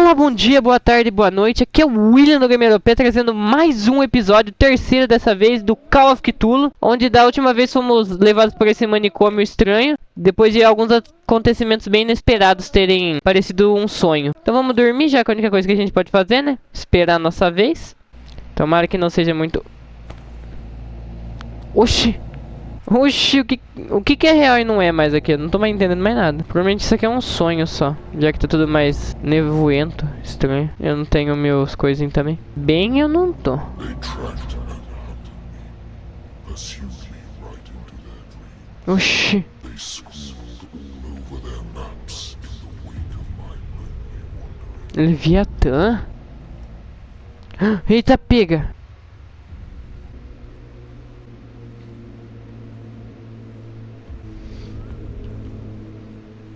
Olá, bom dia, boa tarde, boa noite. Aqui é o William do Gamer OP trazendo mais um episódio, terceiro dessa vez, do Call of Cthulhu, onde da última vez fomos levados por esse manicômio estranho, depois de alguns acontecimentos bem inesperados terem parecido um sonho. Então vamos dormir, já que a única coisa que a gente pode fazer, né? Esperar a nossa vez. Tomara que não seja muito... Oxi! Oxi, o que é real e não é mais aqui? Eu não tô mais entendendo mais nada. Provavelmente isso aqui é um sonho só. Já que tá tudo mais nevoento, estranho. Eu não tenho meus coisinhos também. Bem, eu não tô. Oxi. Leviatã? Eita, pega!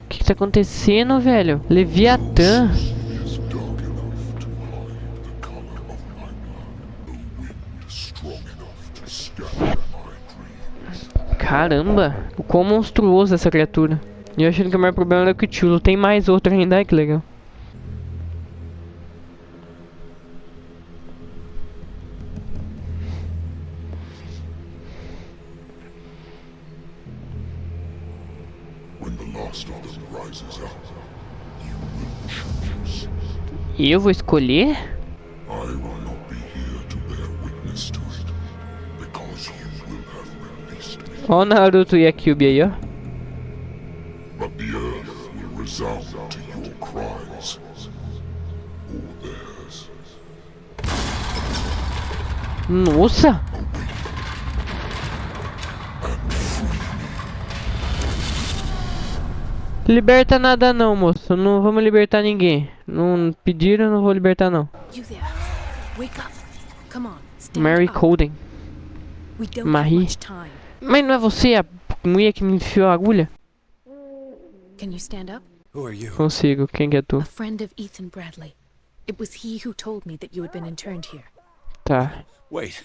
O que tá acontecendo, velho? Leviatã. Caramba, o quão monstruoso essa criatura. E eu achando que o maior problema era o Cthulhu. Tem mais outro ainda, ai que legal. E eu vou escolher? Ó o Naruto e a Kyuubi aí, ó. Nossa! Liberta nada não, moço. Não vamos libertar ninguém. Não pediram, não vou libertar não. Mary Coden. Marie. Mas não é você a mulher que me enfiou a agulha? Consigo. Quem que é tu? Tá. Wait.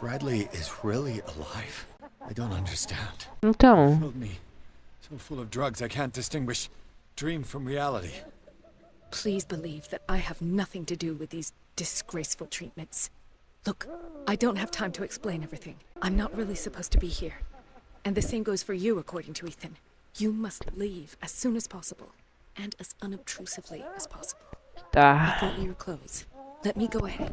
Bradley is really alive? I don't understand. Então. Filled me so full of drugs I can't distinguish dream from reality. Please believe that I have nothing to do with these disgraceful treatments. Look, I don't have time to explain everything. I'm not really supposed to be here. And the same goes for you, according to Ethan. You must leave as soon as possible. And as unobtrusively as possible. Tá. Put your clothes. Let me go ahead.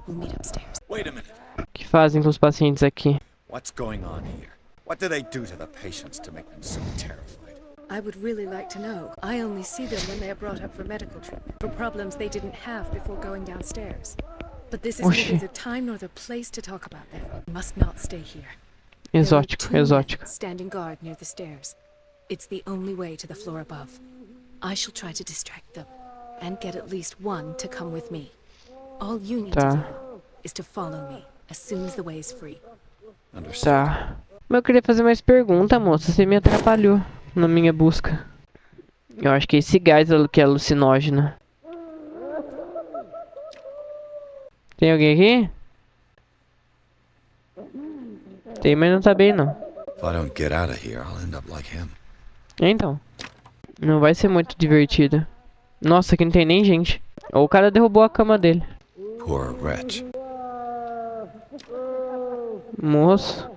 We'll meet upstairs. Wait a minute. O que fazem com os pacientes aqui? What's going on here? What do they do to the patients to make them so terrified? I would really like to know. I only see them when they are brought up for medical treatment, for problems they didn't have before going downstairs. But this is neither the time nor the place to talk about them. You must not stay here. Exótico, There are two exótico. men standing guard near the stairs. It's the only way to the floor above. I shall try to distract them, and get at least one to come with me. All you need to do is to follow me as soon as the way is free. Understood. Tá. Mas eu queria fazer mais pergunta, moça. Você me atrapalhou na minha busca. Eu acho que é esse gás que é alucinógeno. Tem alguém aqui? Tem, mas não tá bem não. If I don't get out of here, I'll end up like him. Então. Não vai ser muito divertido. Nossa, aqui não tem nem gente. Ou o cara derrubou a cama dele. Poor wretch. Moço.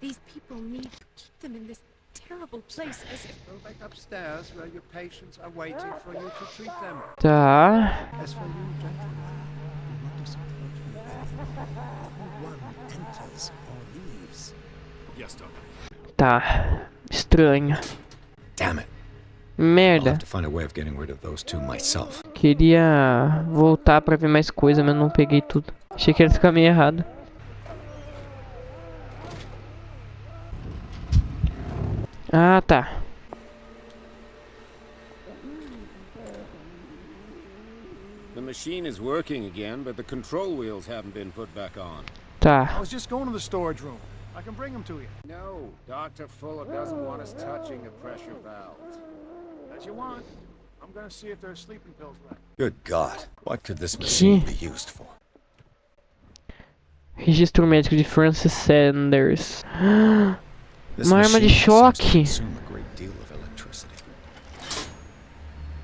These people need to keep them in this terrible place as if... Go back upstairs where your patients are waiting for you to treat them. Tá. As for you, gentlemen, do not disappoint me. No one enters or leaves. Yes, Doctor. Tá. Estranho. Damn it. I'll Merda. have to find a way of getting rid of those two myself. Queria voltar pra ver mais coisa, mas não peguei tudo. Achei que era esse caminho errado. Ah, tá. The machine is working again, but the control wheels haven't been put back on. I Tá. was just going to the storage room. I can bring them to you. No, Dr. Fuller doesn't want us touching the pressure valves. As you want. I'm gonna see if there's sleeping pills left. Good God. What could this machine be used for? Registro médico de Francis Sanders. This Uma arma de machine seems to choque. consume a great deal of electricity.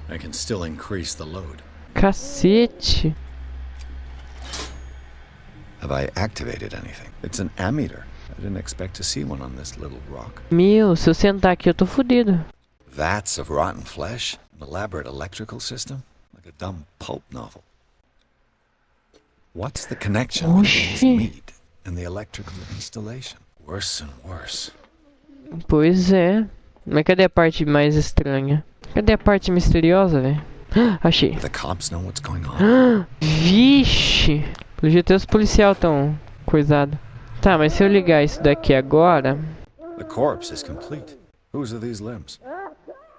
I can still increase the load. Cacete. Have I activated anything? It's an ammeter. I didn't expect to see one on this little rock. Meu, se eu sentar aqui eu tô fudido. Vats of rotten flesh? An elaborate electrical system? Like a dumb pulp novel. What's the connection between this Oxi. meat and the electrical installation? Worse and worse. Pois é. Mas cadê a parte mais estranha? Cadê a parte misteriosa, velho? Achei. Do the cops know what's going on? Vixe. Pelo jeito os policial tão coisado. Tá, mas se eu ligar isso daqui agora... The corpse is complete. Whose are these limbs?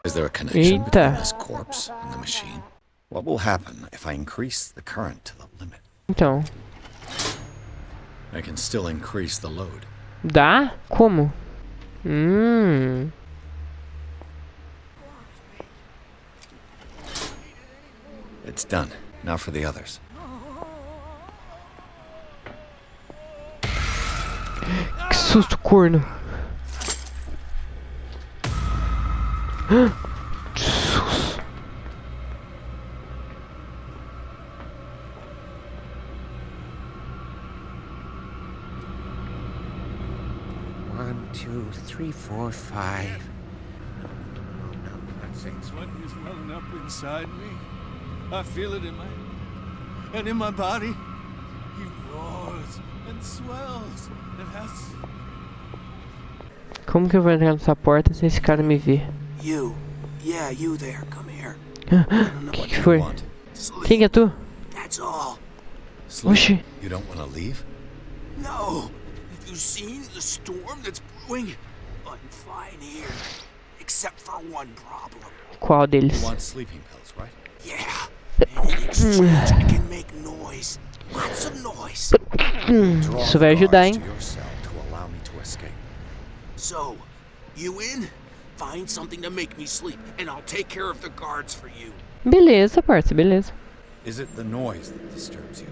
Is there a connection Eita. between this corpse and the machine? What will happen if I increase the current to the limit? Então. I can still increase the load. Dá? Como? It's done. Now for the others. Que susto, corno. Susto. One, two, three, four, five. Sweat is welling up inside me. I feel it in my body. He roars and swells and has. Como que eu vou entrar nessa porta se esse cara me ver? You. Yeah, you there. Come here. Que foi? Want? Quem que é tu? That's all. Sleep. Oxi. You don't want to leave? No. Have you seen the storm that's brewing? I'm fine here. Except for one problem. Qual You deles? want sleeping pills, right? Yeah. And in exchange, I can make noise. Lots of noise. Draw Isso vai the ajudar, guards hein? to your cell to allow me to escape. So, you in? Find something to make me sleep, and I'll take care of the guards for you. Beleza, parça, beleza. Is it the noise that disturbs you?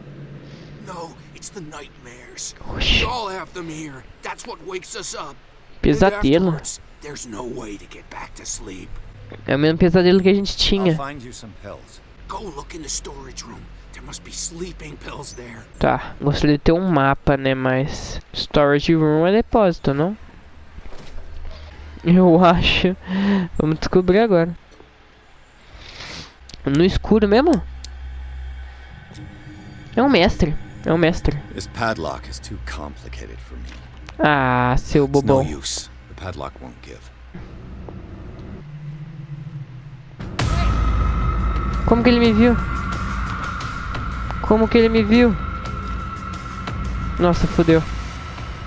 No, it's the nightmares. Oxi. We all have them here. That's what wakes us up. And Pesadelo. afterwards, there's no way to get back to sleep. É o mesmo pesadelo que a gente I'll tinha. find you some pills. Go look in the storage room. There must be sleeping pills there. Tá, gostaria de ter um mapa, né, mas... Storage room é depósito, não? Eu acho. Vamos descobrir agora. No escuro mesmo? É um mestre. É um mestre. This padlock is too complicated for me. Ah, seu It's no bobão. use. The padlock won't give. Como que ele me viu? Como que ele me viu? Nossa, fodeu.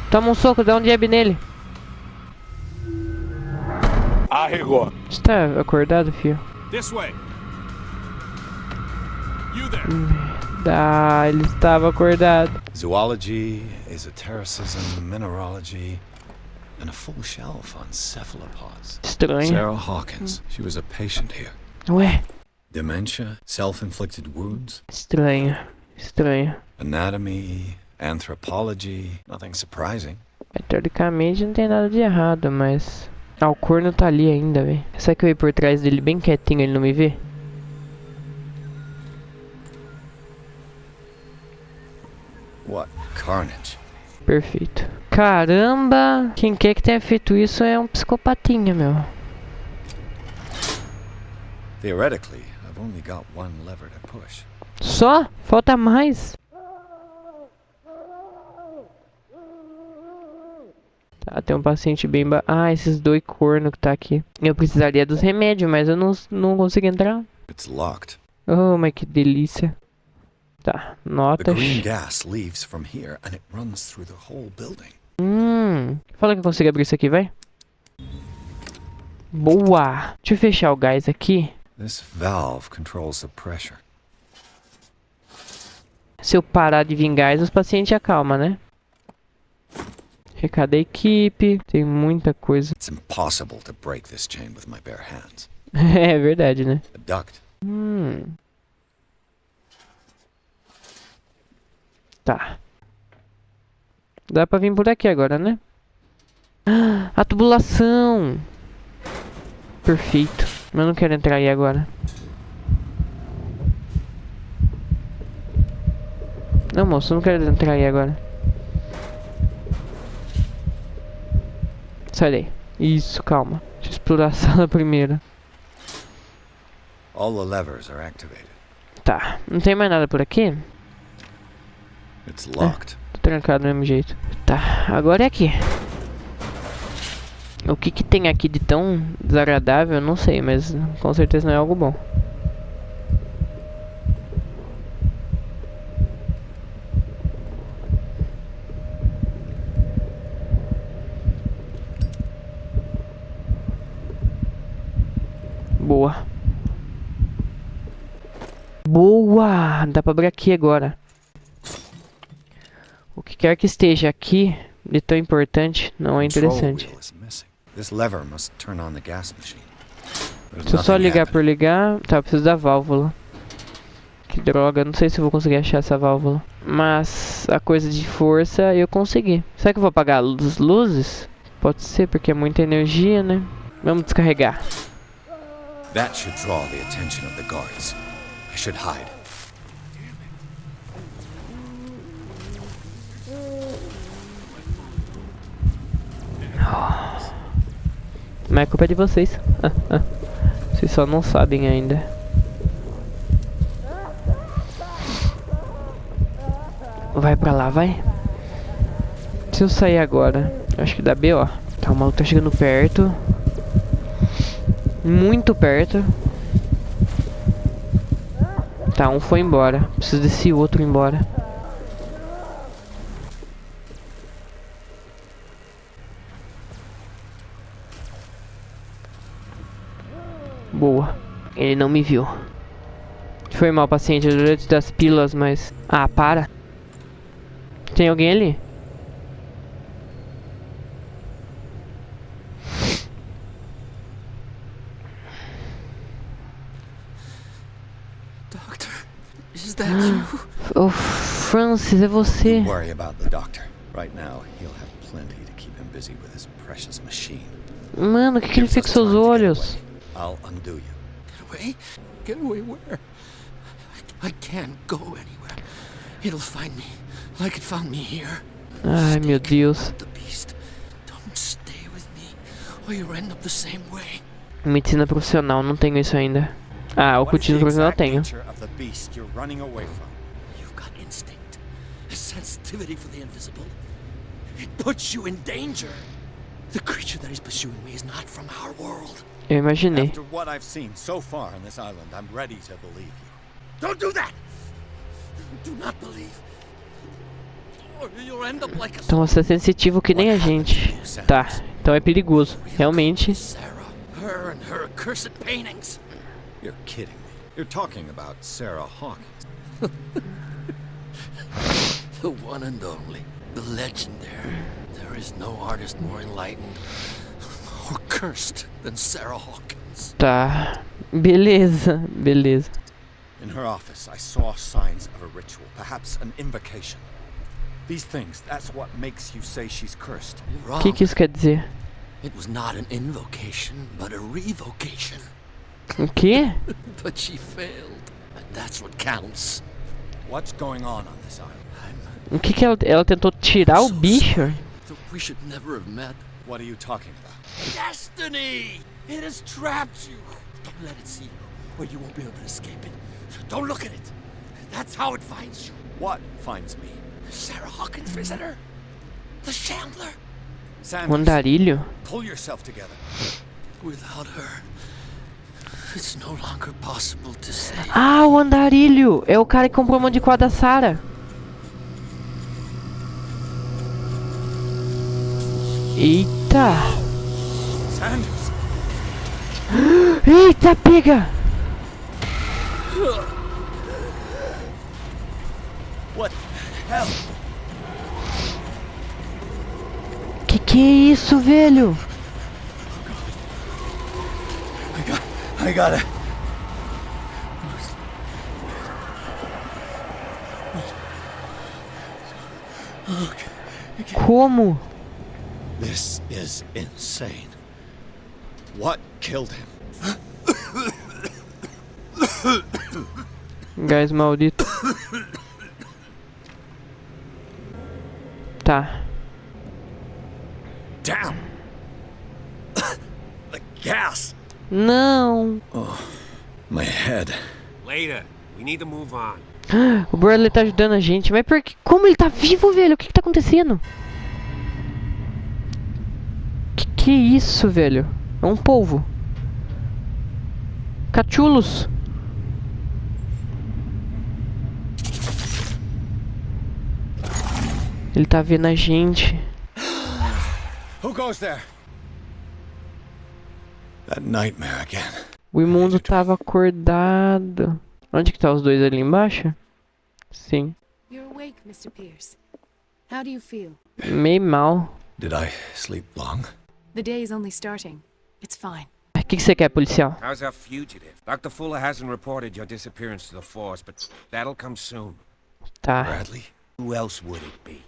Toma um soco, dá um jab nele. Arregou. Você tá acordado, filho? This way. You there. Ah, ele estava acordado. Zoology, esotericism, mineralogy, and a full shelf on cephalopods. Estranho. Sarah Hawkins, she was a patient here. Ué, Dementia, self-inflicted wounds, estranho. Estranho. anatomy, anthropology, nothing surprising. Teoricamente não tem nada de errado, mas... Ah, o corno tá ali ainda, velho. Será que eu ir por trás dele bem quietinho, ele não me vê? What carnage. Perfeito. Caramba! Quem quer que tenha feito isso é um psicopatinha, meu. Theoretically, I've only got one lever to push. Só? Falta mais. Tá, tem um paciente bem... Ah, esses dois cornos que tá aqui. Eu precisaria dos remédios, mas eu não consigo entrar. It's locked. Oh, mas que delícia. Tá, The notas. green gas leaves from here and it runs through the whole building. Fala que eu consigo abrir isso aqui, vai. Boa! Deixa eu fechar o gás aqui. This valve controls the pressure. Se eu parar de vir gás, os pacientes acalmam, né? Recado da equipe. Tem muita coisa. It's impossible to break this chain with my bare hands. É verdade, né? A duct. Tá. Dá pra vir por aqui agora, né? Ah, a tubulação! Perfeito. Mas eu não quero entrar aí agora. Não, moço, eu não quero entrar aí agora. Sai daí. Isso, calma. Deixa eu explorar a sala primeiro. All the levers are activated. Tá, não tem mais nada por aqui? It's locked. Tô trancado do mesmo jeito. Tá, agora é aqui. O que que tem aqui de tão desagradável, eu não sei, mas com certeza não é algo bom. Boa. Boa! Dá pra abrir aqui agora. O que quer que esteja aqui de tão importante não é interessante. This lever must turn on the gas machine. Se eu só ligar por ligar, tá, eu preciso da válvula. Que droga, não sei se eu vou conseguir achar essa válvula. Mas a coisa de força eu consegui. Será que eu vou apagar as luzes? Pode ser, porque é muita energia, né? Vamos descarregar. That should draw the attention of the guards. I should hide. Mas a culpa é de vocês. Vocês só não sabem ainda. Vai pra lá, vai. Se eu sair agora, acho que dá B.O. Tá, o maluco tá chegando perto. Muito perto. Tá, um foi embora. Preciso desse outro ir embora. Boa. Ele não me viu. Foi mal, paciente. Eu devia te dar as pílulas, mas... Ah, para. Tem alguém ali? Doctor, is that you? Oh, Francis, é você. Don't worry about the doctor. Right now, he'll have plenty to keep him busy with his precious machine. Mano, o que ele fixa os olhos? I'll undo you. Get away? Get away where? I can't go anywhere. It'll find me, like it found me here. Ai, meu Deus. The beast. Don't stay with me, or you'll end up the same way. Medicina profissional, não tenho isso ainda. Ah, ocultismo profissional tenho. You've got instinct, a sensitivity for the invisible. It puts you in danger. The creature that is pursuing me is not from our world. Eu imaginei. After what I've seen so far on this island, I'm ready to believe you. Don't do that! Do not believe. Or you'll end up like a Então você é sensitivo que nem a gente. Tá, então é perigoso. Realmente. Sarah, her and her accursed paintings. You're kidding me. You're talking about Sarah Hawkins. The one and only, the legendary. There is no artist more enlightened or cursed than Sarah Hawkins. Tá. Beleza, beleza. In her office, I saw signs of a ritual, perhaps an invocation. These things, that's what makes you say she's cursed. You're O wrong. que isso quer dizer? It was not an invocation, but a revocation. O quê? But she failed, and that's what counts. What's going on this island? O que que ela tentou tirar o So bicho? sorry that we should never have met. What are you talking about? Destiny! It has trapped you. Don't let it see you, or you won't be able to escape it. Don't look at it. That's how it finds you. What finds me? Sarah Hawkins' visitor. The Chandler. Sanders, Andarilho? pull yourself together. Without her, it's no longer possible to say. Ah, o Andarilho! É o cara que comprou um monte de quadro da Sarah. Eita! Sanders! Eita, pega! What the hell? Que é isso, velho? I got it. Como? This is insane. What killed him? Gás maldito. Tá. Damn! The gas! Não. My head. Later. We need to move on. O Bradley tá ajudando a gente. Mas por que? Como ele tá vivo, velho? O que tá acontecendo? Que é isso, velho? É um polvo. Cachulos. Ele tá vendo a gente. Who goes there? That nightmare again. O imundo tava acordado. Onde que tá os dois ali embaixo? Sim. You're awake, Mr. Pierce. How do you feel? Meio mal. Did I sleep long? The day is only starting. It's fine. O que você quer, policial? How's our fugitive? Dr. Fuller hasn't reported your disappearance to the force, but that'll come soon. Tá. Bradley? Who else would it be?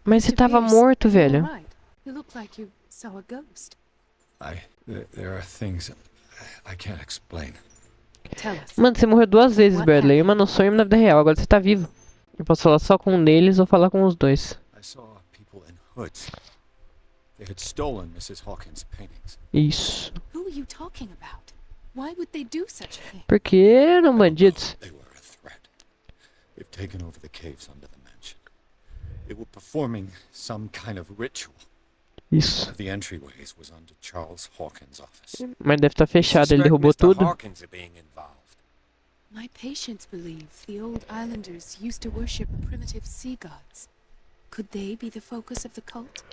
Mas você Mr. tava Pierce, morto, you're velho. all right. You look like you saw a ghost. There are things I can't explain. Tell us. Mano, você morreu 2 vezes, Bradley. Uma no sonho e uma na vida real. Agora você tá vivo. Eu posso falar só com um deles ou falar com os dois. I saw people in hoods. They had stolen Mrs. Hawkins' paintings. Isso. Who are you talking about? Why would they do such a thing? Porque eram bandidos. They were a threat. They've taken over the caves under the mansion. They were performing some kind of ritual. Isso. One of the entryways was under Charles Hawkins' office. Mas deve estar fechado. Ele Suspect derrubou Mr. tudo. Hawkins are being involved. My patients believe the old islanders used to worship primitive sea gods. Could they be the focus of the cult?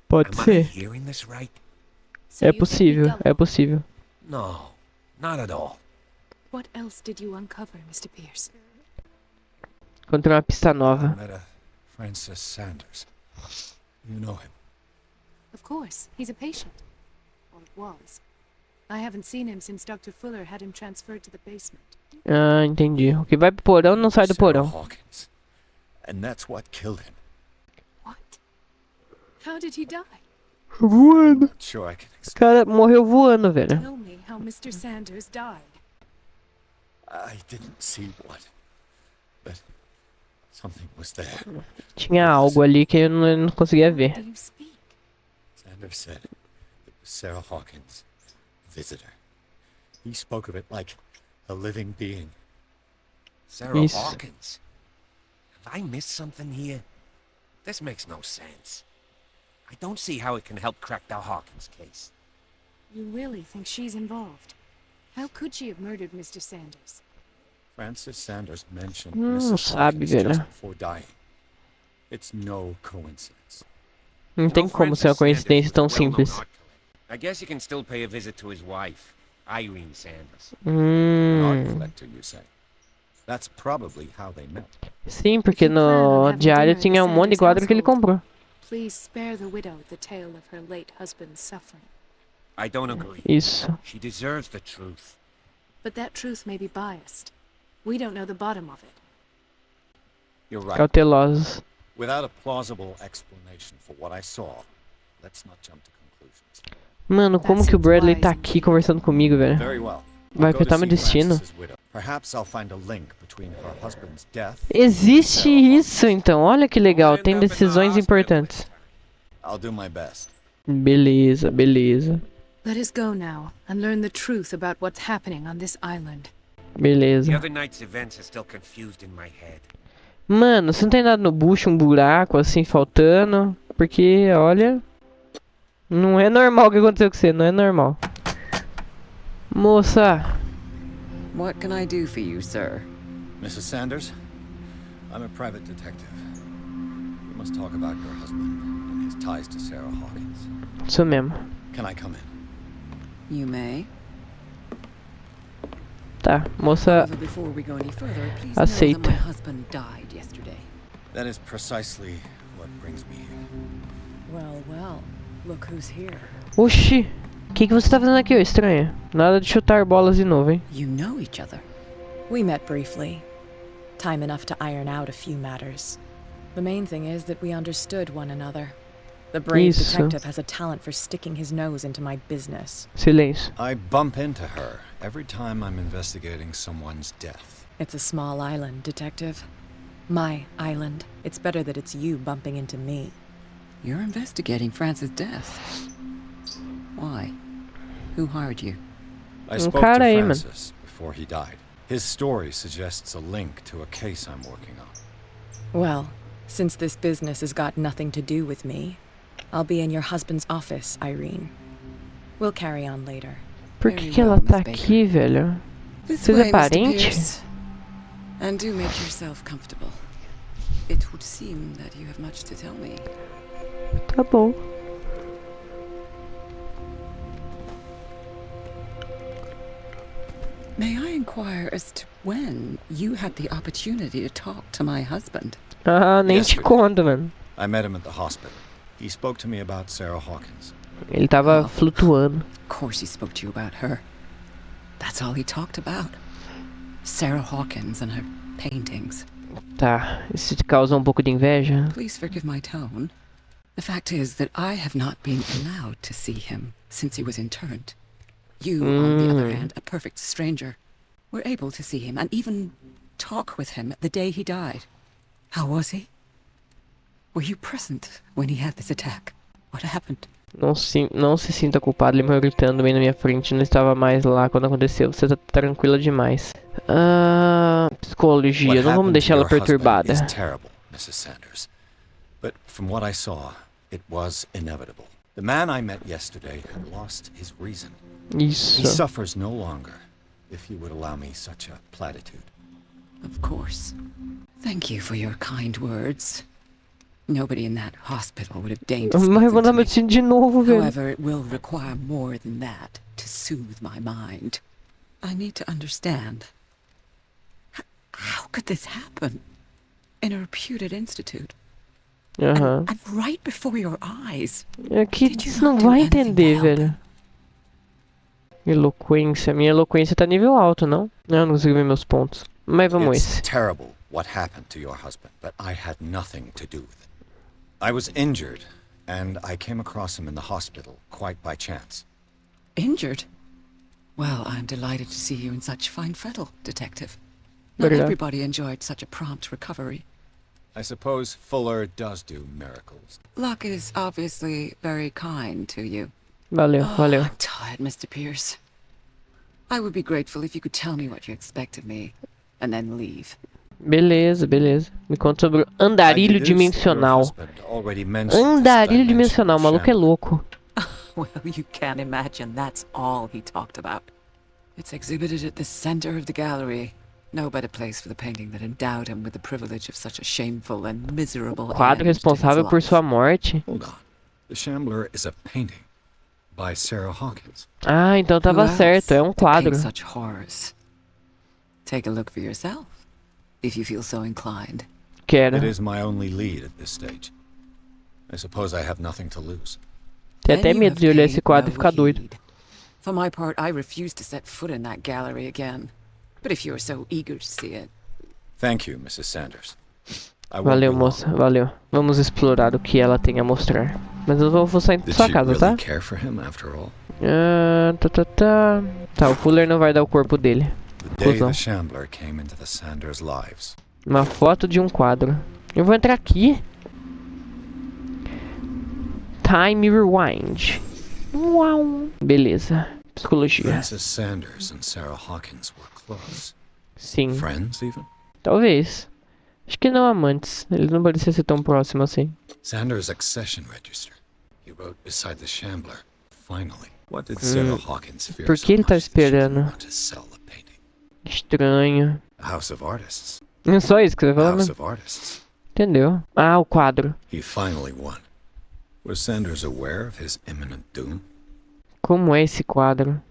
Pode Am I ser. hearing this right? So É you think we possível. double? É possível. No, not at all. What else did you uncover, Mr. Pierce? Encontrei uma pista I nova. met a Francis Sanders. You know him. Of course, he's a patient. Or was. I haven't seen him since Dr. Fuller had him transferred to the basement. Ah, entendi. O que vai pro porão não sai do Sarah porão. Hawkins. And that's what killed him. What? How did he die? Voando. Not sure I can O explain. cara morreu voando, velho. Tell me how Mr. Sanders died. I didn't see what, but something was there. Tinha algo ali que eu não conseguia Do ver. you speak? Sanders said it was Sarah Hawkins' visitor. He spoke of it like a living being. Sarah Yes. Hawkins. Have I missed something here? This makes no sense. I don't see how it can help crack the Hawkins case. You really think she's involved? How could she have murdered Mr. Sanders? Francis Sanders mentioned Não Mrs. sabe, Hawkins velho. just before dying. It's no coincidence. Não tem como ser uma coincidência tão simples. I guess you can still pay a visit to his wife, Irene Sanders. An art collector, you say? That's probably how they met. Sim, porque no diário tinha um monte de quadro que ele comprou. Please spare the widow the tale of her late husband's suffering. I don't agree. Isso. She deserves the truth. But that truth may be biased. We don't know the bottom of it. You're right. Cautelosos. Without a plausible explanation for what I saw, let's not jump to conclusions. Mano, como que o Bradley tá aqui conversando comigo, velho? Very well. Vai I'll go to afetar meu see destino. Francis's widow. Perhaps I'll find a link between her husband's death. Existe isso, então. Olha que legal. Tem decisões importantes. I'll do my best. Beleza, beleza. Let us go now and learn the truth about what's happening on this island. The Beleza. other night's events are still confused in my head. Mano, você não tem nada no bucho, um buraco assim faltando? Porque, olha, não é normal o que aconteceu com você, não é normal. Moça, What can I do for you, sir? Mrs. Sanders, I'm a private detective. We must talk about your husband and his ties to Sarah Hawkins. isso mesmo. Can I come in? You may. Tá, moça, However, before we go any further, please know aceita. that my husband died yesterday. That is precisely what brings me here. Well, well, look who's here. Oxi, o que você tá fazendo aqui, ô estranha? Nada de chutar bolas de novo, hein? You know each other. We met briefly. Time enough to iron out a few matters. The main thing is that we understood one another. The brave Isso. detective has a talent for sticking his nose into my business. Silêncio. I bump into her every time I'm investigating someone's death. It's a small island, detective. My island. It's better that it's you bumping into me. You're investigating France's death. Why? Who hired you? I spoke to cara aí, mano. Francis before he died. His story suggests a link to a case I'm working on. Well, since this business has got nothing to do with me, I'll be in your husband's office, Irene. We'll carry on later. Por que que ela tá aqui, velho? This Vocês é way, Mr. parente? Pierce. And do make yourself comfortable. It would seem that you have much to tell me. Tá bom. May I inquire as to when you had the opportunity to talk to my husband? Ah, nem te Yesterday. conto, mano. I met him at the hospital. He spoke to me about Sarah Hawkins. Ele tava flutuando. Of course he spoke to you about her. That's all he talked about. Sarah Hawkins and her paintings. Tá, isso te causa um pouco de inveja? Please forgive my tone. The fact is that I have not been allowed to see him since he was interned. You, on the other hand, a perfect stranger, were able to see him and even talk with him the day he died. How was he? Were you present when he had this attack? What happened? Não se sinta culpado, ele morreu gritando bem na minha frente. Não estava mais lá quando aconteceu. Você tá tranquila demais. Psicologia, What não vamos happened deixar to ela your husband perturbada. is terrible, Mrs. Sanders. But from what I saw, it was inevitable. The man I met yesterday had lost his reason. He Isso. suffers no longer, if you would allow me such a platitude. Of course. Thank you for your kind words. Nobody in that hospital would have deigned to Mas speak eu vou them dar to meu me. destino de novo, velho. However, it will require more than that to soothe my mind. I need to understand. How could this happen? In a reputed institute? Aham. And right before your eyes. Aqui Did you você não not do vai anything entender, to help velho. him? Eloquência. Minha eloquência tá nível alto, não? Eu não consigo ver meus pontos. Mas vamos It's esse. terrible what happened to your husband, but I had nothing to do with it. I was injured, and I came across him in the hospital quite by chance. Injured? Well, I'm delighted to see you in such fine fettle, Detective. Not Obrigado. everybody enjoyed such a prompt recovery. I suppose Fuller does do miracles. Luck is obviously very kind to you. Valeu, valeu. I'm tired, Mr. Pierce. I would be grateful if you could tell me what you expect of me, and then leave. Beleza, beleza. Me conta sobre o Andarilho I deduce that your dimensional. husband already mentioned this Andarilho dimension dimensional, o maluco é shambler. louco. Well, you can't imagine that's all he talked about. It's exhibited at the center of the gallery. No better place for the painting that endowed him with the privilege of such a shameful and miserable Quadro end to his responsável por life. sua morte. Hold on. The Shambler is a painting by Sarah Hawkins. Ah, então Who tava else certo, é um to paint quadro. such horrors? Take a look for yourself, if you feel so inclined. Quero. It is my only lead at this stage. I suppose I have nothing to lose. Tenho até Then you medo have de olhar esse paid quadro e no ficar doido. heed. For my part, I refuse to set foot in that gallery again. But if you're so eager to see it, Thank you, Mrs. Sanders. I won't Valeu, be long. moça, valeu. Vamos explorar o que ela tem a mostrar. Mas eu vou sair da Did sua she casa, really tá? care for him after all? Tá, o Fuller não vai dar o corpo dele. The day Cusão. the Shambler came into the Sanders' lives. Uma foto de um quadro. Eu vou entrar aqui. Time Rewind. Uau. Beleza. Psicologia. Frances Sanders and Sarah Hawkins were close. Sim. Friends, even? Talvez. Acho que não amantes. Eles não pareciam ser tão próximos assim. Sanders' accession register. He wrote beside the Shambler. Finally. What did Sarah Hawkins fear Por so que ele tá much that she didn't esperando? want to sell the painting? Estranho. A house of artists. É só isso que você A vai falar, house né? of artists. Entendeu? Ah, o quadro. He finally won. Was Sanders aware of his imminent doom? Como é esse quadro?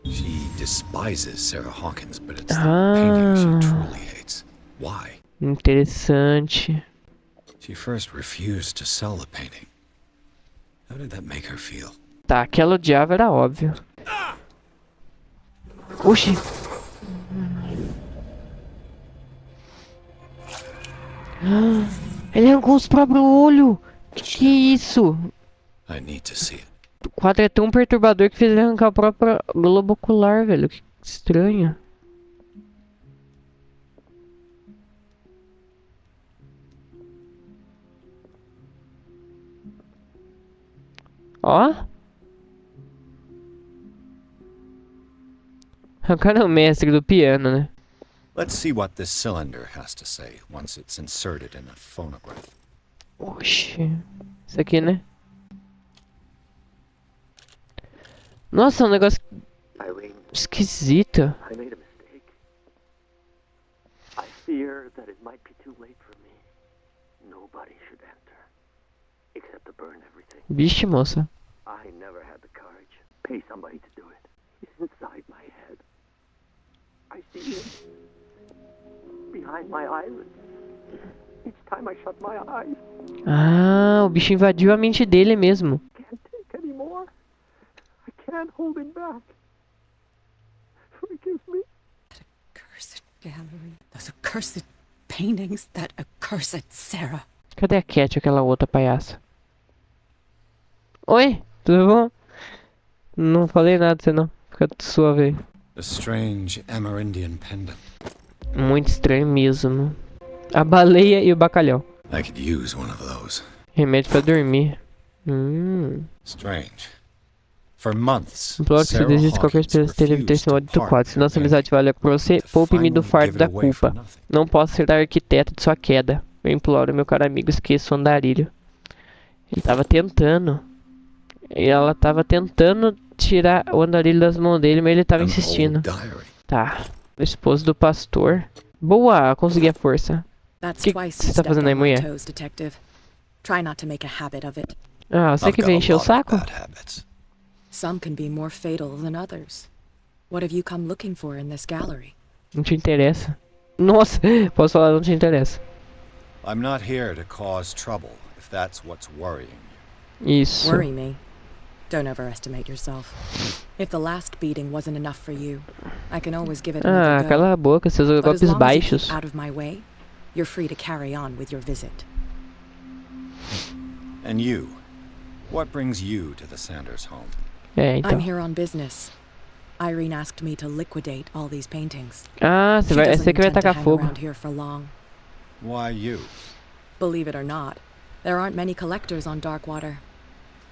She despises Sarah Hawkins, but it's the Ah. painting she truly hates. Why? Interessante. She first refused to sell the painting. How did that make her feel? Tá, que ela odiava era óbvio. Oxi. Ele arrancou os próprios olhos. Que isso? I need to see it. O quadro é tão perturbador que fez ele arrancar o próprio globo ocular, velho. Que estranho. Ó. O cara é o mestre do piano, né? Let's see what this cylinder has to say once it's inserted in a phonograph. Oxi. Isso aqui, né? Nossa, é um negócio esquisito. I made a mistake. I fear that it might be too late for me. Nobody should enter, except to burn everything. Vixe, moça. I never had the courage. Pay somebody to do it. It's inside my head. I see it behind my eyelids. Each time I shut my eyes, Ah, o bicho invadiu a mente dele mesmo. I can't take anymore. I can't hold him back. Forgive me. Accursed gallery. Those accursed paintings. That accursed Sarah. Cadê a Cat, aquela outra palhaça? Oi, tudo bom? Não falei nada pra você não. Fica suave aí. A strange Amerindian pendant. Muito estranho mesmo. A baleia e o bacalhau. I could use one of those. Remédio pra dormir. Strange. For months, Um plot que Sarah desiste qualquer Hawkins esperança de ter refused esse to modo do part quadro. Se nossa with amizade vale pra você, to poupe-me do finally fardo give da it away for culpa. nothing. Não posso ser arquiteto de sua queda. Eu imploro, meu caro amigo, esqueça o Andarilho. Ele tava tentando. E ela tava tentando tirar o Andarilho das mãos dele, mas ele tava An insistindo. old diary. Tá. O esposo do pastor. Boa, consegui a força. That's Que twice você you tá stepped fazendo aí, on my mulher? toes, detective. Try not to make a habit of it. Ah, você I've que got veio a encher o lot of saco? bad habits. Some can be more fatal than others. What have you come looking for in this gallery? Não te interessa. Nossa, posso falar, não te interessa. I'm not here to cause trouble, if that's what's worrying you. Isso. Worry me. Don't overestimate yourself. If the last beating wasn't enough for you, I can always give it Ah, another go. cala a boca, seus But as golpes long as you baixos. keep out of my way, you're free to carry on with your visit. And you? What brings you to the Sanders home? É, então. I'm here on business. Irene asked me to liquidate all these paintings. Ah, She você doesn't que vai intend to tacar hang fogo. around here for long. Why you? Believe it or not, there aren't many collectors on Darkwater.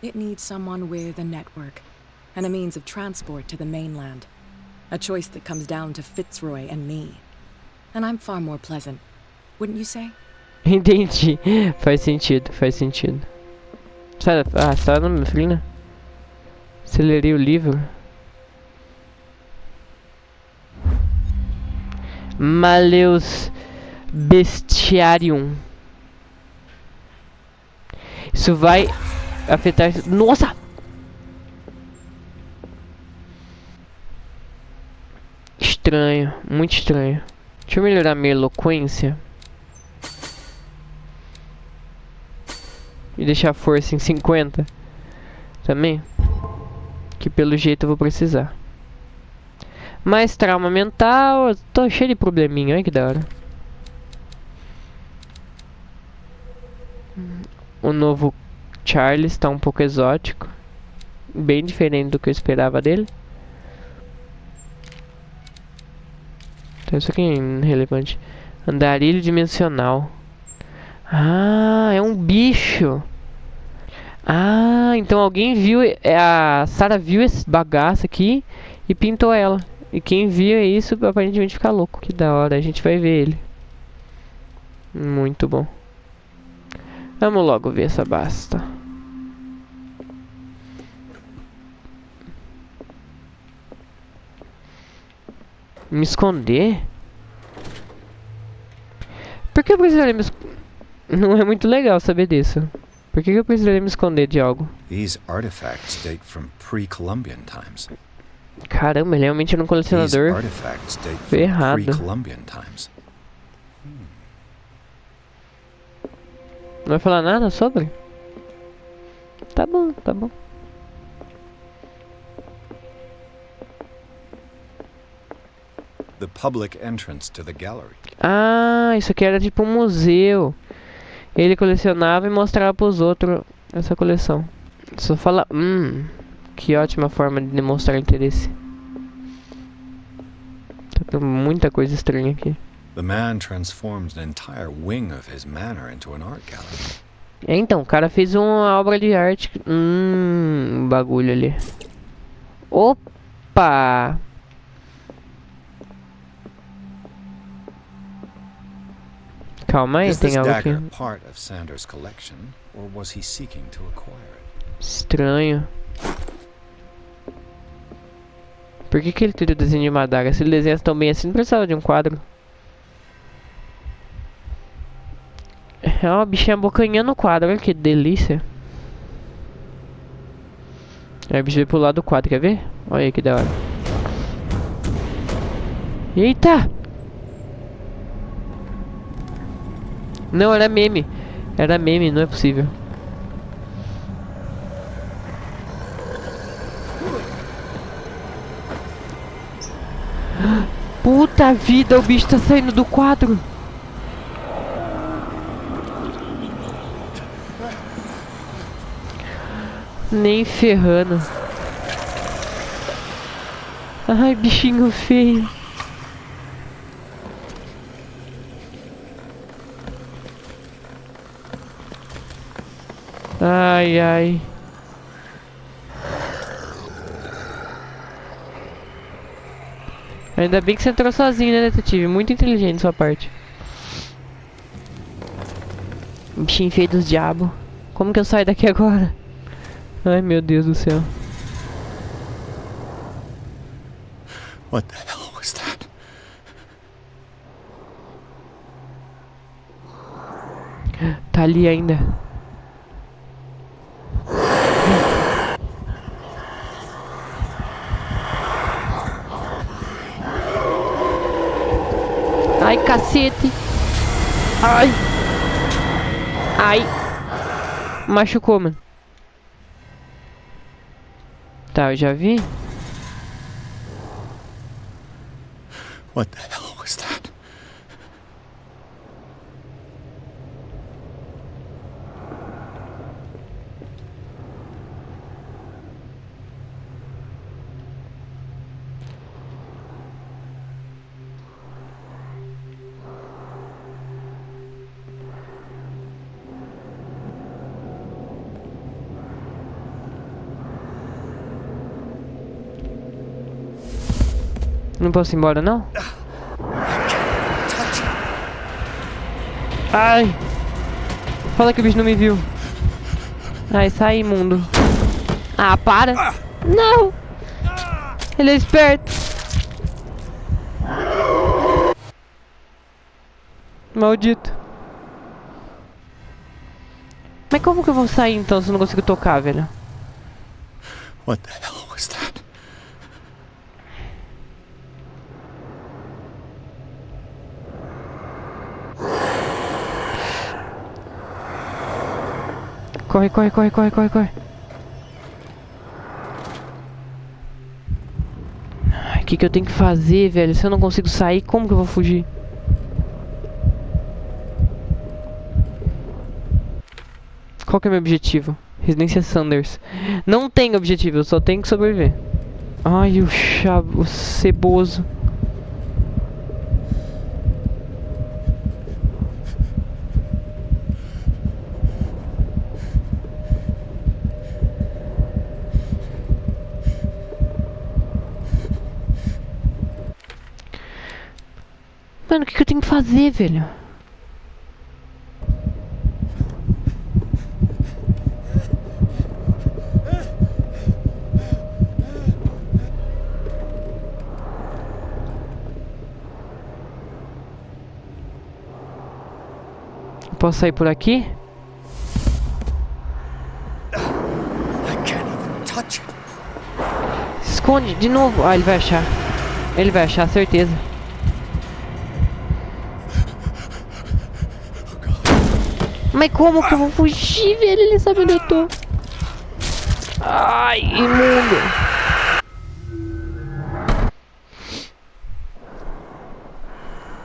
It needs someone with a network and a means of transport to the mainland. A choice that comes down to Fitzroy and me. And I'm far more pleasant, wouldn't you say? Entendi. Faz sentido, faz sentido. Sai no meu filho, né? Acelerei o livro. Maleus Bestiarium. Isso vai afetar... Nossa! Estranho, muito estranho. Deixa eu melhorar minha eloquência. E deixar a força em 50. Também. Que pelo jeito eu vou precisar. Mais trauma mental. Tô cheio de probleminha, olha que da hora. O novo Charles tá um pouco exótico. Bem diferente do que eu esperava dele. Então isso aqui é irrelevante. Andarilho dimensional. Ah, é um bicho. Ah, então alguém viu. A Sarah viu esse bagaço aqui e pintou ela. E quem via isso aparentemente fica louco. Que da hora, a gente vai ver ele. Muito bom. Vamos logo ver essa basta. Me esconder? Por que eu precisaria me esconder? Não é muito legal saber disso. Por que eu precisaria me esconder de algo? These artifacts date from pre-Columbian times. Caramba, ele realmente era um These colecionador artifacts date from ferrado. pre-Columbian times. Não vai falar nada sobre? Tá bom, tá bom. The public entrance to the gallery. Ah, isso aqui era tipo um museu. Ele colecionava e mostrava pros outros essa coleção. Só fala, que ótima forma de demonstrar interesse. Tá tendo muita coisa estranha aqui. The man transformed an entire wing of his manor into an art gallery. Então, o cara fez uma obra de arte. Bagulho ali. Opa! Calma aí, Is tem this algo aqui. dagger part of Sanders' collection, or was he seeking to acquire it? Estranho. Por que ele teria o desenho de uma adaga? Se ele desenhasse tão bem assim, não precisava de um quadro. É uma bichinha abocanhando o quadro, olha que delícia. Aí o bicho veio pro lado do quadro, quer ver? Olha aí que da hora. Eita! Não, era meme. Era meme, não é possível. Puta vida, o bicho tá saindo do quadro. Nem ferrando. Ai, bichinho feio. Ai, ai. Ainda bem que você entrou sozinho, né, detetive? Muito inteligente da sua parte. Bichinho feio dos diabos. Como que eu saio daqui agora? Ai, meu Deus do céu. What the hell was that? Tá ali ainda. Ai, cacete. Ai. Ai. Machucou, mano. Tá, eu já vi. What the hell was that? Não posso ir embora, não? Ai! Fala que o bicho não me viu. Ai, sai, imundo. Ah, para! Não! Ele é esperto! Maldito! Mas como que eu vou sair então se eu não consigo tocar, velho? What the hell was that? Corre, corre, corre, corre, corre, corre. Ai, o que eu tenho que fazer, velho? Se eu não consigo sair, como que eu vou fugir? Qual que é o meu objetivo? Residência Sanders. Não tem objetivo, eu só tenho que sobreviver. Ai, o ceboso. Mano, o que eu tenho que fazer, velho? Posso sair por aqui? I can't even touch it. Se esconde de novo. Ah, ele vai achar. Ele vai achar, certeza. Mas como que eu vou fugir, velho? Ele sabe onde eu tô. Ai, imundo.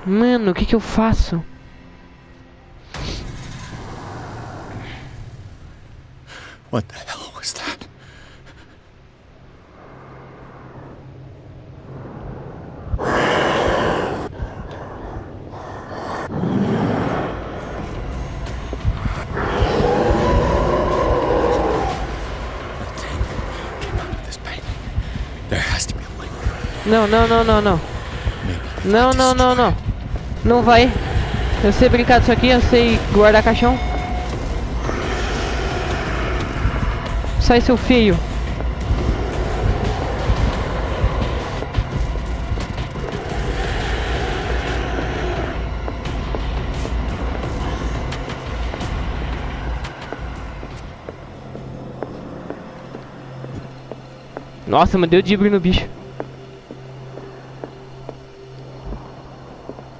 Mano, o que eu faço? What the hell was that? Não, não, não, não, não. Não, não, não, não. Não vai. Eu sei brincar disso aqui, eu sei guardar caixão. Sai, seu feio. Nossa, mas deu dibre no bicho.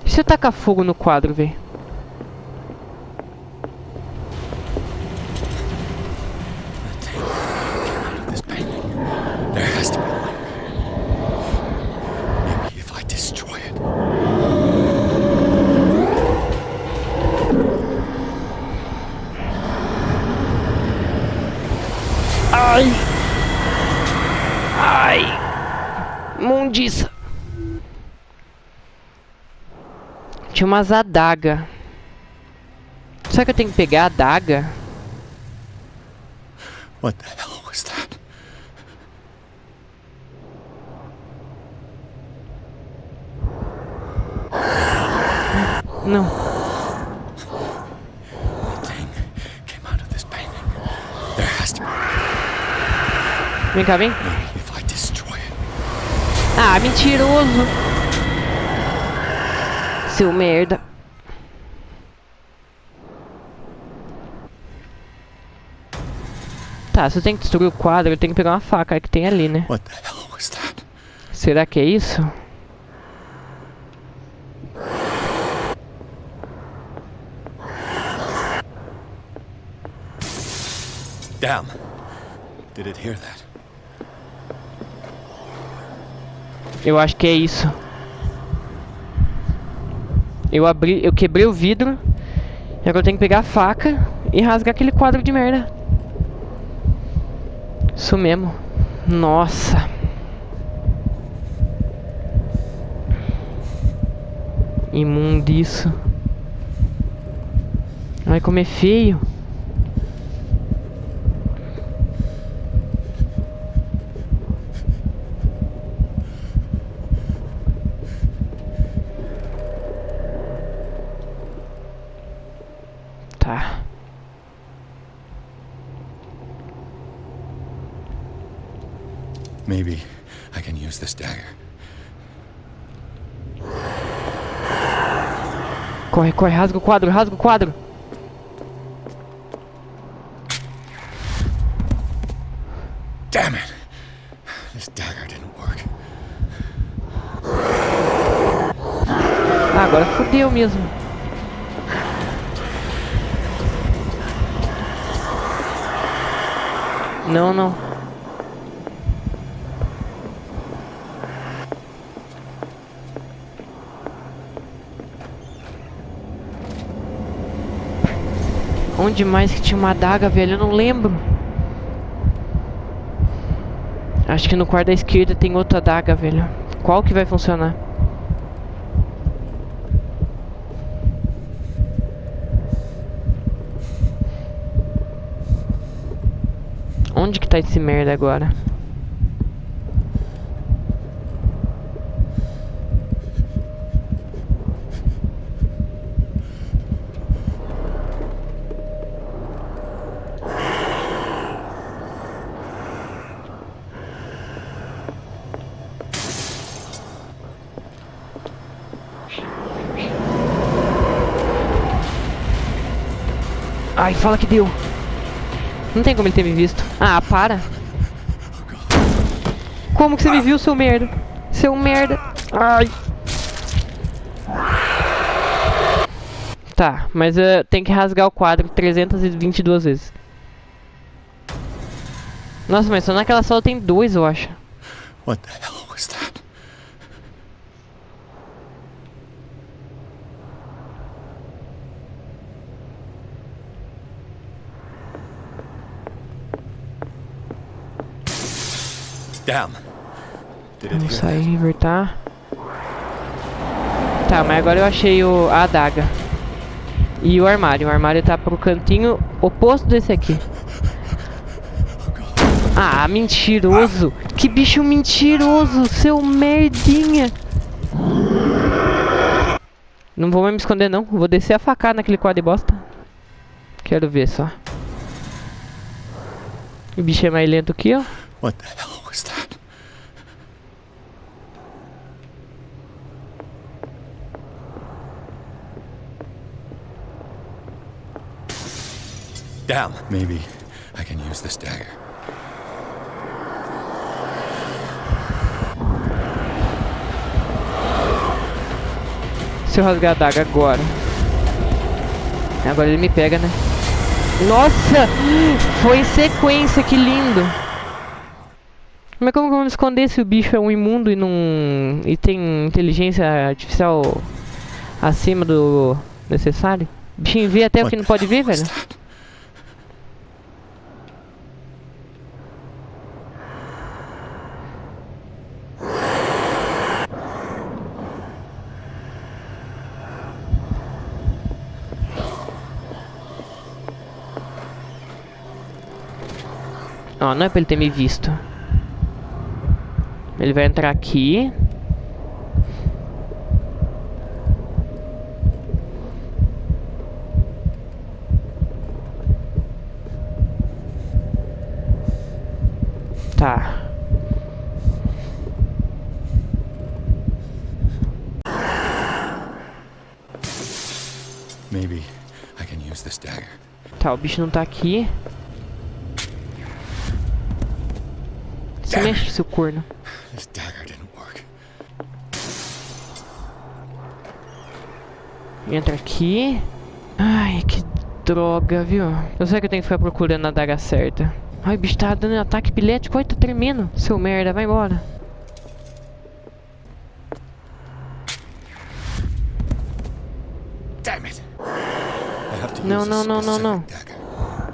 E se eu tacar fogo no quadro, velho? Ai! Ai! Mundiça! Tinha umas adagas. Será que eu tenho que pegar a adaga? What the hell was that? Não. The thing came out of this painting. There has to be. Vem cá, vem. Maybe if I destroy it. Ah, mentiroso. Seu merda. Tá, se eu tenho que destruir o quadro, eu tenho que pegar uma faca que tem ali, né? What the hell was that? Será que é isso? Damn. Did it hear that? Eu acho que é isso. Eu quebrei o vidro. E agora eu tenho que pegar a faca e rasgar aquele quadro de merda. Isso mesmo. Nossa. Imundiço. Ai, como é feio. Tá. Maybe I can use this dagger. Corre, corre, rasga o quadro, rasga o quadro. Damn it! This dagger didn't work. Ah, agora fodeu mesmo. Não, não. Onde mais que tinha uma adaga, velho? Eu não lembro. Acho que no quarto da esquerda tem outra adaga, velho. Qual que vai funcionar? Onde que tá esse merda agora? Ai, fala que deu. Não tem como ele ter me visto. Ah, para. Como que você me viu, seu merda? Seu merda. Ai. Tá, mas tem que rasgar o quadro 322 vezes. Nossa, mas só naquela sala tem 2, eu acho. What the hell was that? Damn. Did it Vamos hear sair e that? invertar. Tá, mas agora eu achei a adaga. E o armário. O armário tá pro cantinho oposto desse aqui. Ah, mentiroso. Que bicho mentiroso, seu merdinha. Não vou mais me esconder não. Vou descer a facada naquele quadro de bosta. Quero ver só. O bicho é mais lento aqui, ó. What the hell was that? Damn. Maybe I can use this dagger. Se eu rasgar a adaga agora. Agora ele me pega, né? Nossa! Foi em sequência, que lindo! Mas como que eu vou me esconder se o bicho é um imundo e não... e tem inteligência artificial acima do necessário? O bichinho vê até o que não pode ver, velho? Ó, não é pra ele ter me visto. Ele vai entrar aqui. Tá. Maybe I can use this dagger. Tá, o bicho não tá aqui. Se mexe, seu corno. This dagger didn't work. Entra aqui. Ai, que droga, viu? Eu sei que eu tenho que ficar procurando a adaga certa. Ai, o bicho tá dando ataque epilético. Ai, tá tremendo. Seu merda, vai embora. Damn it. I have to Não, use não, a não, não, não. specific dagger.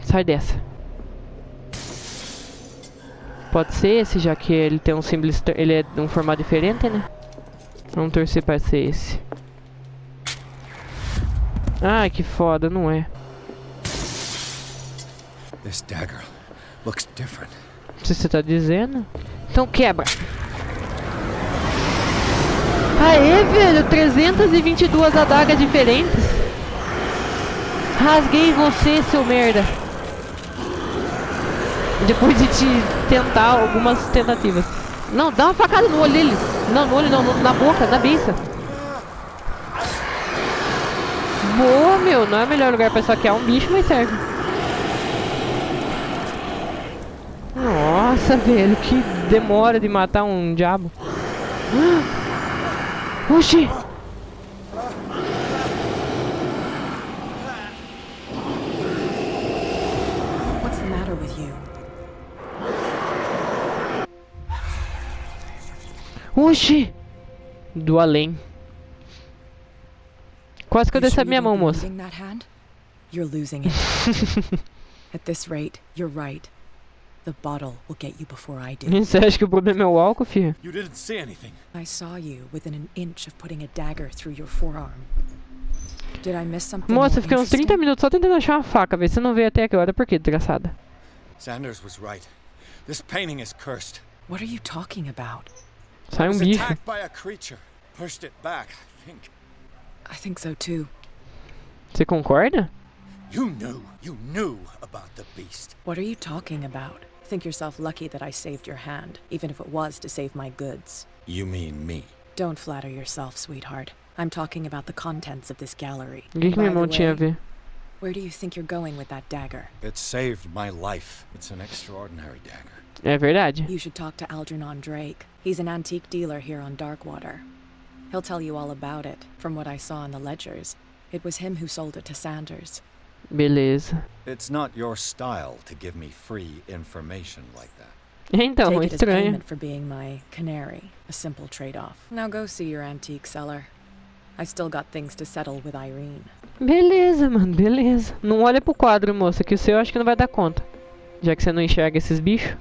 Sai dessa. Pode ser esse, já que ele tem um símbolo... ele é de um formato diferente, né? Vamos torcer pra ser esse. Ai, que foda, não é? This dagger looks different. Se você tá dizendo. Então quebra. Aê, velho, 322 adagas diferentes. Rasguei você, seu merda. Depois de te tentar algumas tentativas. Não, dá uma facada no olho dele. Não, no olho não, na boca, na bicha. Boa, meu, não é o melhor lugar pra saquear um bicho, mas serve. Nossa, velho, que demora de matar um diabo. Oxi! What's the matter with you? Oxi! Do além. Quase que eu desci a minha mão, moça. Losing that hand? You're losing it. At this rate, you're right. The bottle will get you before I do. Você acha que o problema é o álcool, filho? You didn't say anything. I saw you within an inch of putting a dagger through your forearm. Did I miss something Moça, more fiquei uns 30 interesting? minutos só tentando achar uma faca, velho. Você não veio até agora, por quê, desgraçada? Sanders was right. This painting is cursed. What are you talking about? Sai I um was bicho. attacked by a creature. Pushed it back, I think. I think so too. Você concorda? You knew about the beast. What are you talking about? Think yourself lucky that I saved your hand, even if it was to save my goods. You mean me? Don't flatter yourself, sweetheart. I'm talking about the contents of this gallery. O que By minha the mão tinha a way, ver? where do you think you're going with that dagger? It saved my life. It's an extraordinary dagger. É verdade. You should talk to Algernon Drake. He's an antique dealer here on Darkwater. He'll tell you all about it. From what I saw in the ledgers, it was him who sold it to Sanders. Beleza. It's not your style to give me free information like that. Então, Take it as estranho. payment for being my canary. A simple trade-off. Now go see your antique seller. I still got things to settle with Irene. Beleza, mano, beleza. Não olha pro quadro, moça, que o seu eu acho que não vai dar conta. Já que você não enxerga esses bichos.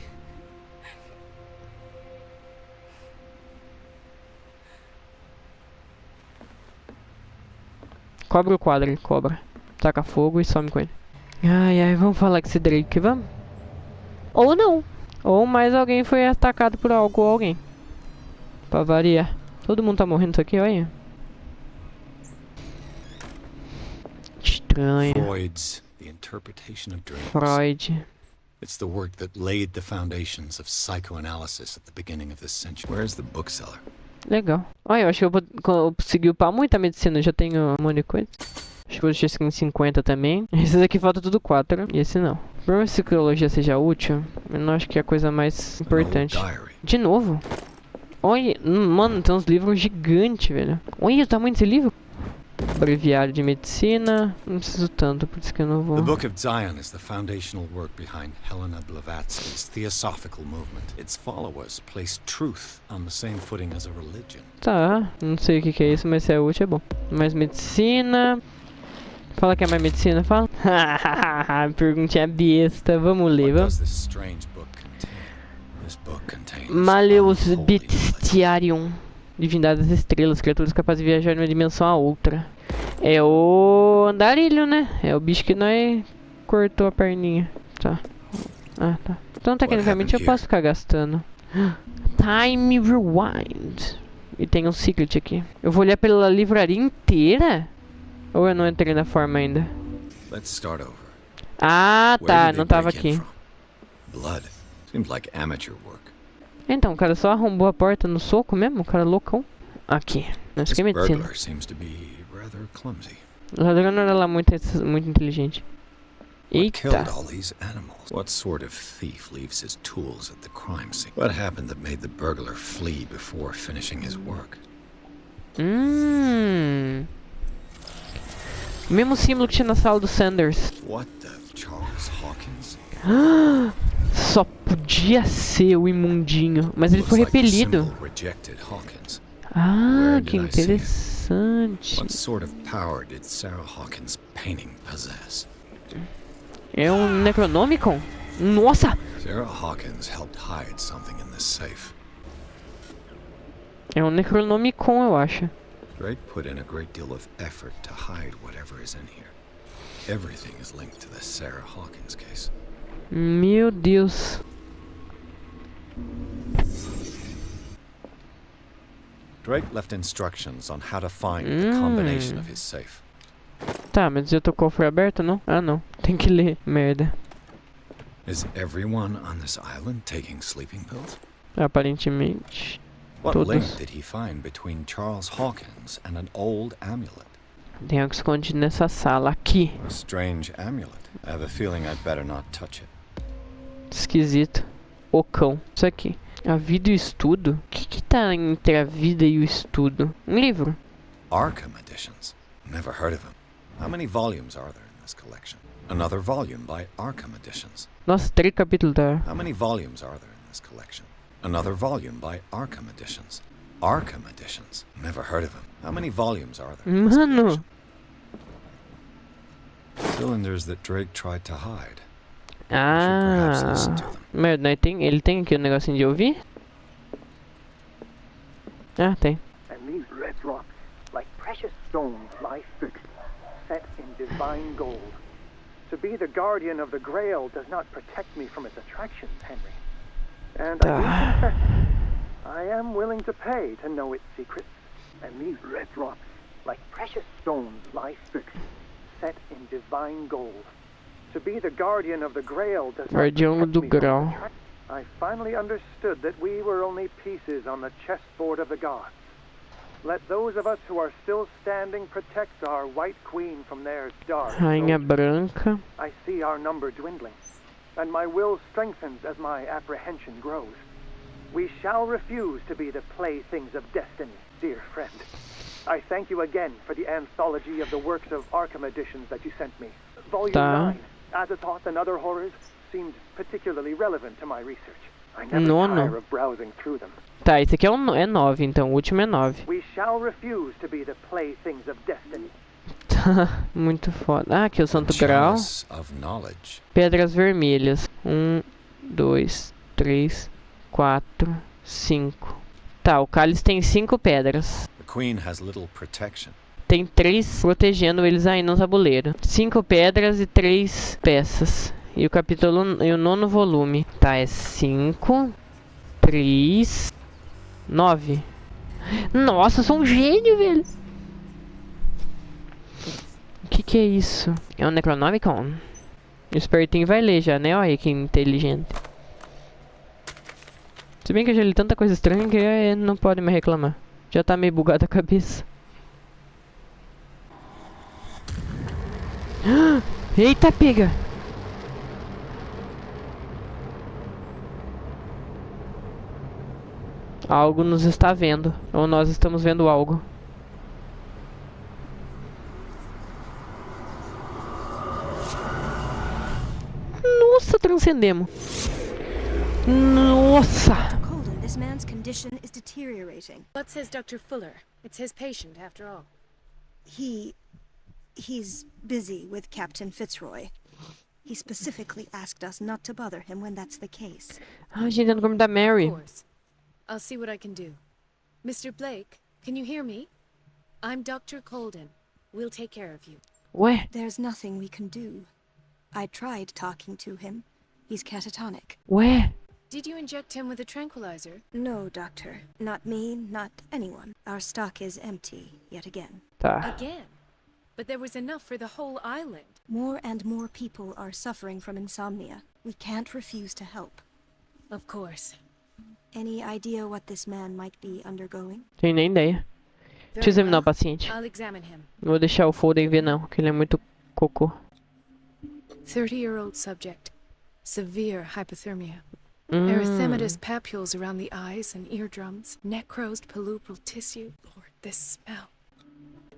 Cobra o quadro, ele cobra. Taca fogo e some com ele. Ai, ai, vamos falar com esse Drake, vamos? Ou não. Ou mais alguém foi atacado por algo ou alguém. Pra variar. Todo mundo tá morrendo isso aqui, olha. Estranho. Freud's The Interpretation of Dreams. Freud. It's the work that laid the foundations of psychoanalysis at the beginning of this century. Where's the bookseller? Legal. Olha, eu acho que eu vou conseguir upar muita medicina. Eu já tenho um monte de coisa. Acho que eu vou deixar isso aqui em 50 também. Esses aqui falta tudo 4. E esse não. Por mais que a psicologia seja útil, eu não acho que é a coisa mais importante. De novo? Olha, mano, tem uns livros gigantes, velho. Olha o tamanho desse livro. Breviário de medicina. Não preciso tanto, por isso que eu não vou. The Book of Zion is the foundational work behind Helena Blavatsky's theosophical movement. Its followers place truth on the same footing as a religion. Tá, não sei o que é isso, mas se é útil é bom. Mais medicina. Fala que é mais medicina, fala. Perguntinha besta, vamos ler, vamos. Maleus Bestiarium. Divindade das estrelas, criaturas capazes de viajar de uma dimensão a outra. É o Andarilho, né? É o bicho que nós cortou a perninha. Tá. Ah, tá. Então, tecnicamente, eu posso ficar gastando. Time Rewind. E tem um secret aqui. Eu vou olhar pela livraria inteira? Ou eu não entrei na forma ainda? Ah, tá. Não tava aqui. Então, o cara só arrombou a porta no soco mesmo? O cara loucão. Aqui. Não sei medicina. O ladrão não era lá muito inteligente. Eita. What sort of thief leaves his tools at the crime scene? What happened that made the burglar flee before finishing his work? Mesmo símbolo que tinha na sala do Sanders. What the Charles Hawkins? Só podia ser o imundinho, mas ele foi repelido. Ah, que interessante. What sort of power did Sarah Hawkins' painting possess? É um Necronomicon? Nossa! Sarah Hawkins helped hide something in this safe. É um Necronomicon, eu acho. Drake put in a great deal of effort to hide whatever is in here. Everything is linked to the Sarah Hawkins case. Meu Deus. Drake left instructions on how to find the combination of his safe. Tá, mas já tô com o cofre aberto, não? Ah, não. Tem que ler. Merda. Is everyone on this island taking sleeping pills? Aparentemente. What todos. link did he find between Charles Hawkins and an old amulet? Tem algo escondido nessa sala aqui. A strange amulet. I have a feeling I'd better not touch it. Esquisito. O cão. Isso aqui. A vida e o estudo? O que tá entre a vida e o estudo? Um livro. Arkham editions. Never heard of them. How many volumes are there in this collection? Another volume by Arkham editions. Nossa, 3 capítulos da... How many volumes are there in this collection? Another volume by Arkham editions. Arkham editions. Never heard of them. How many volumes are there in this collection? Cylinders that Drake tried to hide. Ah, mas ele tem aqui o negocinho de ouvir? Ah, tem. And these red rocks, like precious stones, lie fixed, set in divine gold. To be the guardian of the Grail does not protect me from its attractions, Henry. And I do confess, I am willing to pay to know its secrets. And these red rocks, like precious stones, lie fixed, set in divine gold. To be the guardian of the Grail does not protect me from its attractions. I finally understood that we were only pieces on the chessboard of the gods. Let those of us who are still standing protect our White Queen from their dark Rainha Branca. I see our number dwindling, and my will strengthens as my apprehension grows. We shall refuse to be the playthings of destiny, dear friend. I thank you again for the anthology of the works of Arkham editions that you sent me. Volume 9, Azathoth and Other Horrors, seemed particularly relevant to my research. I never tire of browsing through them. Tá, esse aqui é 9, então o último é 9. We shall refuse to be the playthings of destiny. Muito foda. Ah, aqui o Santo Grau. Chalice of knowledge. Pedras vermelhas. 1, 2, 3, 4, 5. Tá, o cálice tem 5 pedras. The queen has little protection. Tem 3 protegendo eles aí no tabuleiro. 5 pedras e 3 peças. E o capítulo e o 9º volume. Tá, é 5, 3, 9. Nossa, eu sou um gênio, velho. O que é isso? É um Necronomicon. O espertinho vai ler já, né? Olha que inteligente. Se bem que eu já li tanta coisa estranha que não pode mais reclamar. Já tá meio bugada a cabeça. Eita, pega! Algo nos está vendo. Ou nós estamos vendo algo. Nossa, transcendemos. Nossa! Colden, this man's condition is deteriorating. What says Dr. Fuller? It's his patient, after all. He's busy with Captain Fitzroy. He specifically asked us not to bother him when that's the case. Ai, gente, eu não como da Mary. Of course. I'll see what I can do. Mr. Blake, can you hear me? I'm Dr. Colden. We'll take care of you. Ué? There's nothing we can do. I tried talking to him. He's catatonic. Ué? Did you inject him with a tranquilizer? No, Doctor. Not me, not anyone. Our stock is empty, yet again. Tá. Again? But there was enough for the whole island. More and more people are suffering from insomnia. We can't refuse to help. Of course. Any idea what this man might be undergoing? Tenho nem ideia. Deixa eu examinar o paciente. I'll examine him. Não vou deixar o Foden ver não, que ele é muito cocô. 30-year-old subject. Severe hypothermia. Erythematous papules around the eyes and eardrums. Necrosed palpebral tissue. Lord, this smell.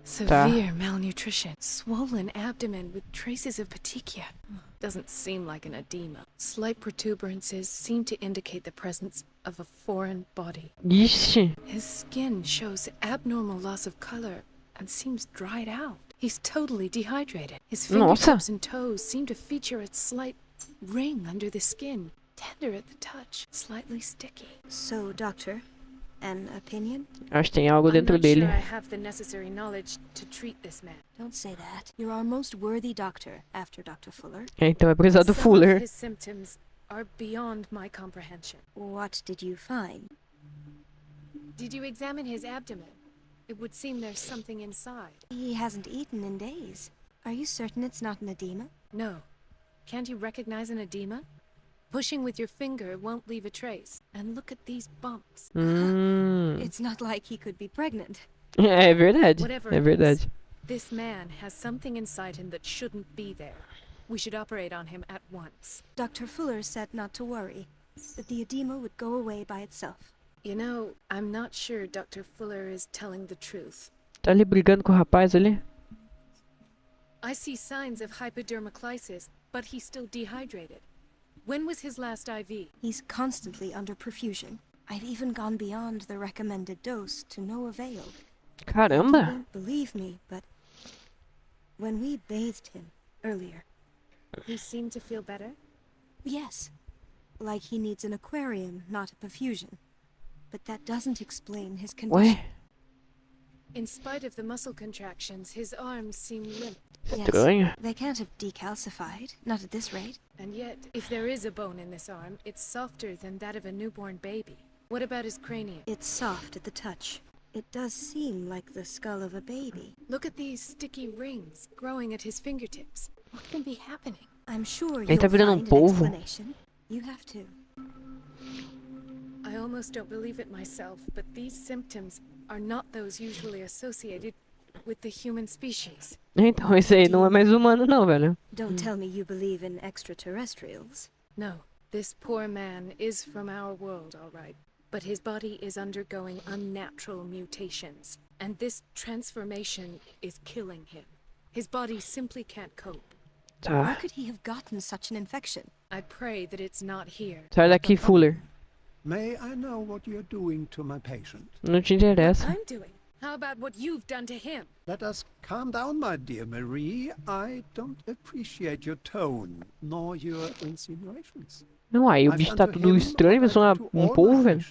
Severe malnutrition. Swollen abdomen with traces of petechia. Doesn't seem like an edema. Slight protuberances seem to indicate the presence of a foreign body. Ixi. His skin shows abnormal loss of color and seems dried out. He's totally dehydrated. His fingertips and toes seem to feature a slight ring under the skin. Tender at the touch. Slightly sticky. So, Doctor, an opinion? Acho que tem algo I'm dentro not dele. sure I have the necessary knowledge to treat this man. Don't say that. You're our most worthy doctor after Dr. Fuller. É, então é precisar do Some Fuller. of his symptoms are beyond my comprehension. What did you find? Did you examine his abdomen? It would seem there's something inside. He hasn't eaten in days. Are you certain it's not an edema? No. Can't you recognize an edema? Pushing with your finger won't leave a trace. And look at these bumps. It's not like he could be pregnant. É verdade. Whatever É it verdade. is, this man has something inside him that shouldn't be there. We should operate on him at once. Dr. Fuller said not to worry, that the edema would go away by itself. You know, I'm not sure Dr. Fuller is telling the truth. Tá ali brigando com o rapaz ali? I see signs of hypodermoclysis, but he's still dehydrated. When was his last IV? He's constantly under perfusion. I've even gone beyond the recommended dose to no avail. You Caramba! won't believe me, but when we bathed him earlier, He seemed to feel better? yes, like he needs an aquarium, not a perfusion. But that doesn't explain his condition. Ué? In spite of the muscle contractions, his arms seem limp. Estranho. They can't have decalcified, not at this rate. And yet, if there is a bone in this arm, it's softer than that of a newborn baby. What about his cranium? It's soft at the touch. It does seem like the skull of a baby. Look at these sticky rings growing at his fingertips. What can be happening? I'm sure Ele you'll tá virando find an polvo. explanation. You have to. I almost don't believe it myself, but these symptoms are not those usually associated with the human species. Então, esse aí não é mais humano não, velho. Don't tell me you believe in extraterrestrials. No, this poor man is from our world, all right. But his body is undergoing unnatural mutations, and this transformation is killing him. His body simply can't cope. Where Tá. could he have gotten such an infection? I pray that it's not here. Sai daqui, Fuller. May I know what you're doing to my patient? Não te interessa. I'm doing. How about what you've done to him? Let us calm down, my dear Marie. I don't appreciate your tone, nor your insinuations. Não, aí o bicho tá tudo estranho, mas povo, velho.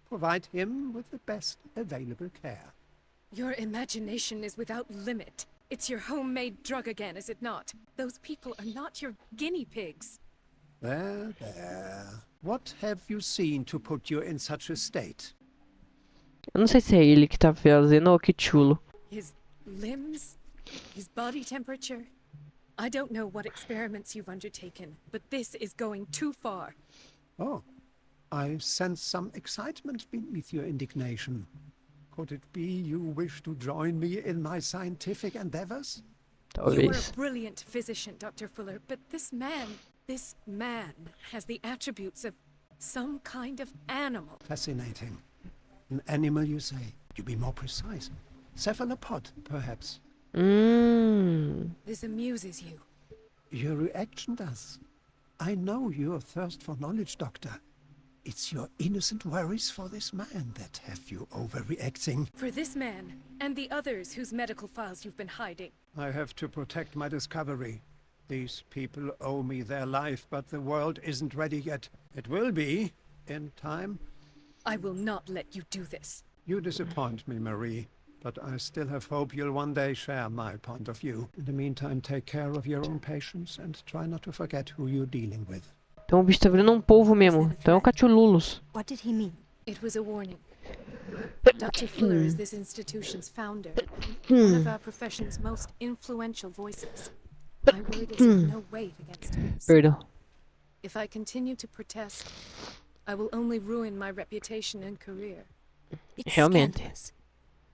Provide him with the best available care. Your imagination is without limit. It's your homemade drug again, is it not? Those people are not your guinea pigs. There, there. What have you seen to put you in such a state? Eu não sei se é ele que tá fazendo ou que chulo. His limbs? His body temperature? I don't know what experiments you've undertaken, but this is going too far. Oh, I sense some excitement beneath your indignation. Could it be you wish to join me in my scientific endeavors? You are Talvez. a brilliant physician, Dr. Fuller, but this man has the attributes of some kind of animal. Fascinating. An animal, you say? You be more precise. Cephalopod, perhaps. This amuses you. Your reaction does. I know your thirst for knowledge, Doctor. It's your innocent worries for this man that have you overreacting. For this man, and the others whose medical files you've been hiding. I have to protect my discovery. These people owe me their life, but the world isn't ready yet. It will be, in time. I will not let you do this. You disappoint me, Marie, but I still have hope you'll one day share my point of view. In the meantime, take care of your own patients and try not to forget who you're dealing with. Então o bicho tá virando povo mesmo. Então é o Cachululos. What did he mean? It was a warning. Dr. Fuller is this institution's founder, one of our profession's most influential voices. My word is of no weight against his. Perdão. If I continue to protest, I will only ruin my reputation and career. It's Realmente. scandalous.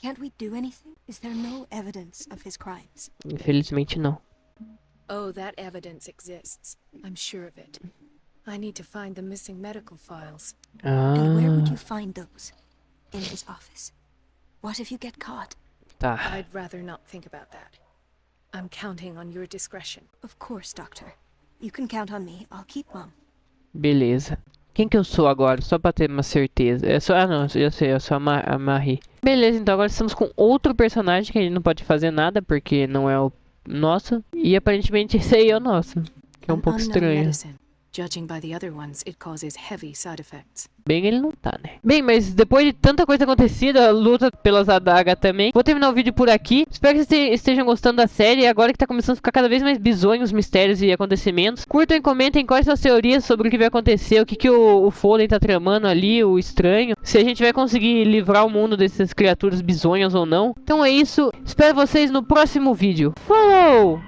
Can't we do anything? Is there no evidence of his crimes? Infelizmente não. Oh, that evidence exists. I'm sure of it. I need to find the missing medical files. And where would Ah, you find those? In his office. What if you get caught? tá. I'd rather not think about that. I'm counting on your discretion. Of course, Doctor. You can count on me. I'll keep mum. Beleza. Quem que eu sou agora? Só pra ter uma certeza. Ah não, já sei, eu sou a Marie. Beleza, então agora estamos com outro personagem que a gente não pode fazer nada porque não é o nosso. E aparentemente esse aí é o nosso. Que é um pouco estranho. Medicine. Judging by the other ones, it causes heavy side effects. Bem, ele não tá, né? Bem, mas depois de tanta coisa acontecida, a luta pelas adagas também, vou terminar o vídeo por aqui. Espero que vocês estejam gostando da série. E agora que tá começando a ficar cada vez mais bizonho os mistérios e acontecimentos. Curtam e comentem quais são as teorias sobre o que vai acontecer, o que o Foley tá tramando ali, o estranho. Se a gente vai conseguir livrar o mundo dessas criaturas bizonhas ou não. Então é isso. Espero vocês no próximo vídeo. Falou!